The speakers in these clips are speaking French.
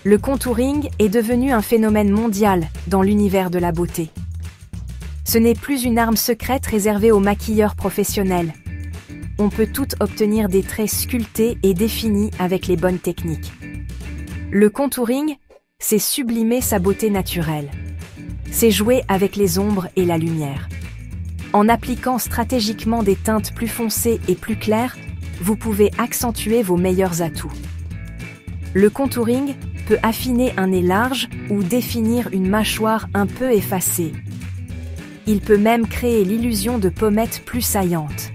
Le contouring est devenu un phénomène mondial dans l'univers de la beauté. Ce n'est plus une arme secrète réservée aux maquilleurs professionnels. On peut tout obtenir des traits sculptés et définis avec les bonnes techniques. Le contouring, c'est sublimer sa beauté naturelle. C'est jouer avec les ombres et la lumière. En appliquant stratégiquement des teintes plus foncées et plus claires, vous pouvez accentuer vos meilleurs atouts. Le contouring peut affiner un nez large ou définir une mâchoire un peu effacée. Il peut même créer l'illusion de pommettes plus saillantes.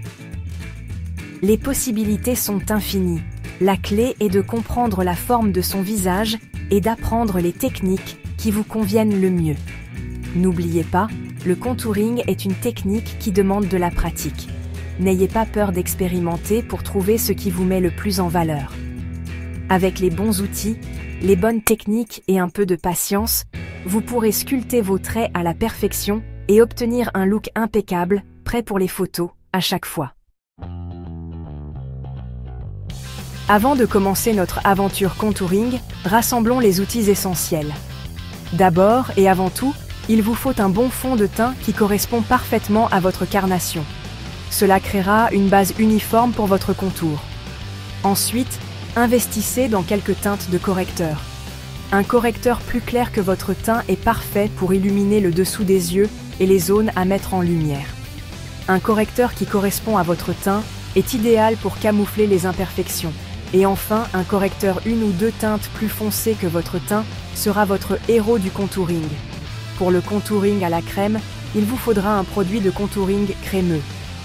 Les possibilités sont infinies. La clé est de comprendre la forme de son visage et d'apprendre les techniques qui vous conviennent le mieux. N'oubliez pas, le contouring est une technique qui demande de la pratique. N'ayez pas peur d'expérimenter pour trouver ce qui vous met le plus en valeur. Avec les bons outils, les bonnes techniques et un peu de patience, vous pourrez sculpter vos traits à la perfection et obtenir un look impeccable, prêt pour les photos, à chaque fois. Avant de commencer notre aventure contouring, rassemblons les outils essentiels. D'abord et avant tout, il vous faut un bon fond de teint qui correspond parfaitement à votre carnation. Cela créera une base uniforme pour votre contour. Ensuite, investissez dans quelques teintes de correcteur. Un correcteur plus clair que votre teint est parfait pour illuminer le dessous des yeux et les zones à mettre en lumière. Un correcteur qui correspond à votre teint est idéal pour camoufler les imperfections. Et enfin, un correcteur une ou deux teintes plus foncées que votre teint sera votre héros du contouring. Pour le contouring à la crème, il vous faudra un produit de contouring crémeux.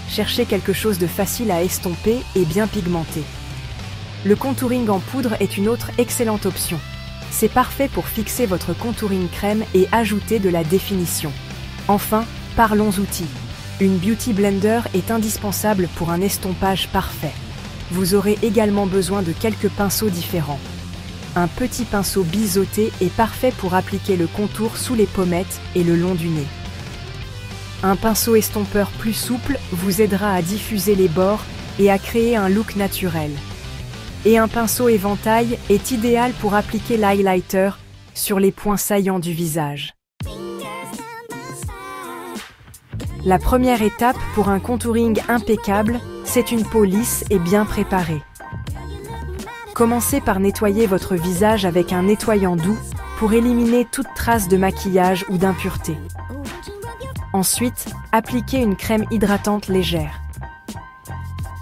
Cherchez quelque chose de facile à estomper et bien pigmenté. Le contouring en poudre est une autre excellente option. C'est parfait pour fixer votre contouring crème et ajouter de la définition. Enfin, parlons outils. Une Beauty Blender est indispensable pour un estompage parfait. Vous aurez également besoin de quelques pinceaux différents. Un petit pinceau biseauté est parfait pour appliquer le contour sous les pommettes et le long du nez. Un pinceau estompeur plus souple vous aidera à diffuser les bords et à créer un look naturel. Et un pinceau éventail est idéal pour appliquer l'highlighter sur les points saillants du visage. La première étape pour un contouring impeccable, c'est une peau lisse et bien préparée. Commencez par nettoyer votre visage avec un nettoyant doux pour éliminer toute trace de maquillage ou d'impureté. Ensuite, appliquez une crème hydratante légère.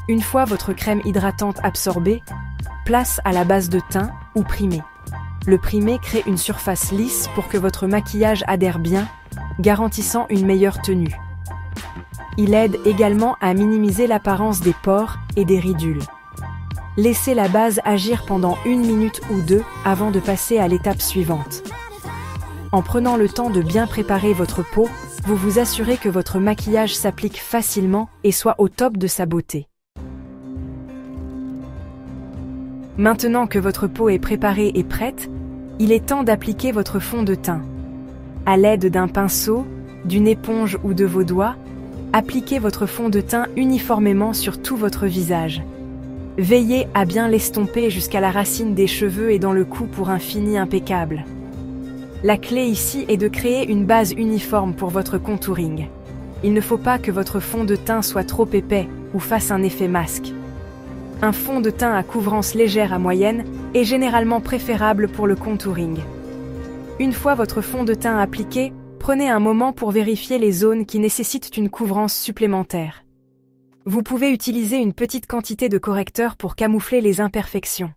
Une fois votre crème hydratante absorbée, place à la base de teint ou primé. Le primé crée une surface lisse pour que votre maquillage adhère bien, garantissant une meilleure tenue. Il aide également à minimiser l'apparence des pores et des ridules. Laissez la base agir pendant 1 minute ou 2 avant de passer à l'étape suivante. En prenant le temps de bien préparer votre peau, vous vous assurez que votre maquillage s'applique facilement et soit au top de sa beauté. Maintenant que votre peau est préparée et prête, il est temps d'appliquer votre fond de teint. À l'aide d'un pinceau, d'une éponge ou de vos doigts, appliquez votre fond de teint uniformément sur tout votre visage. Veillez à bien l'estomper jusqu'à la racine des cheveux et dans le cou pour un fini impeccable. La clé ici est de créer une base uniforme pour votre contouring. Il ne faut pas que votre fond de teint soit trop épais ou fasse un effet masque. Un fond de teint à couvrance légère à moyenne est généralement préférable pour le contouring. Une fois votre fond de teint appliqué, prenez un moment pour vérifier les zones qui nécessitent une couvrance supplémentaire. Vous pouvez utiliser une petite quantité de correcteur pour camoufler les imperfections.